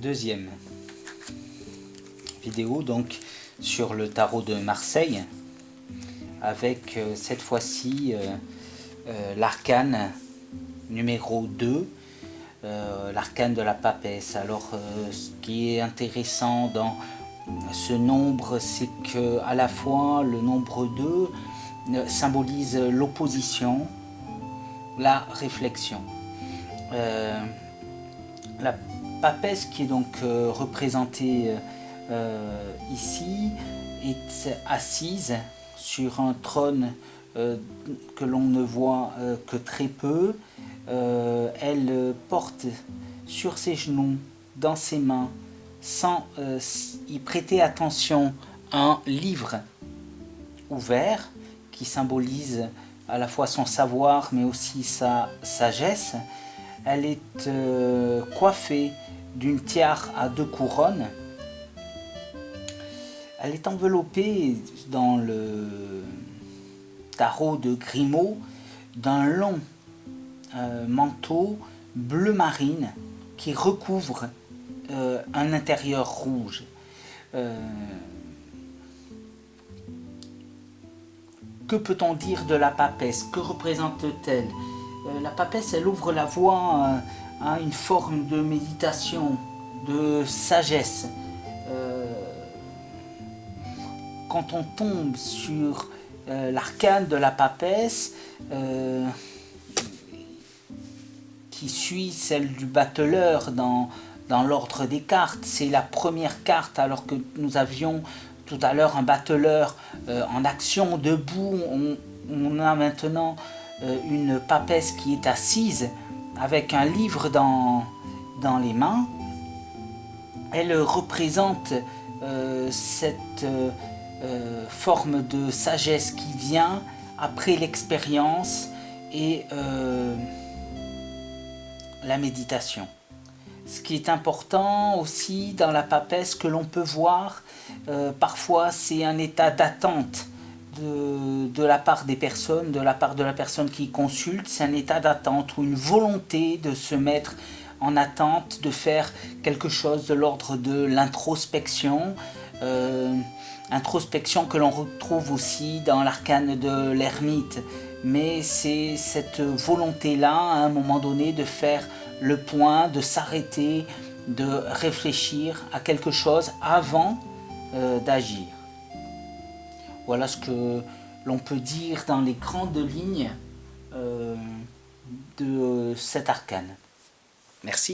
Deuxième vidéo donc sur le tarot de Marseille avec cette fois-ci l'arcane numéro 2, l'arcane de la papesse. Alors ce qui est intéressant dans ce nombre, c'est que à la fois le nombre 2 symbolise l'opposition, la réflexion. La papesse qui est donc représentée ici est assise sur un trône que l'on ne voit que très peu. Elle porte sur ses genoux, dans ses mains, sans y prêter attention, un livre ouvert qui symbolise à la fois son savoir mais aussi sa sagesse. Elle est coiffée d'une tiare à 2 couronnes. Elle est enveloppée dans le tarot de Grimaud d'un long manteau bleu marine qui recouvre un intérieur rouge. Que peut-on dire de la papesse? Que représente-t-elle? La papesse, elle ouvre la voie à une forme de méditation, de sagesse. Quand on tombe sur l'arcane de la papesse, qui suit celle du battleur dans l'ordre des cartes, c'est la première carte, alors que nous avions tout à l'heure un battleur en action, debout. On a maintenant une papesse qui est assise avec un livre dans les mains. Elle représente cette forme de sagesse qui vient après l'expérience et la méditation. Ce qui est important aussi dans la papesse que l'on peut voir, parfois c'est un état d'attente de la part des personnes, de la part de la personne qui consulte. C'est un état d'attente ou une volonté de se mettre en attente, de faire quelque chose de l'ordre de l'introspection, introspection que l'on retrouve aussi dans l'arcane de l'ermite. Mais c'est cette volonté-là, à un moment donné, de faire le point, de s'arrêter, de réfléchir à quelque chose avant d'agir. Voilà ce que l'on peut dire dans les grandes lignes de cet arcane. Merci.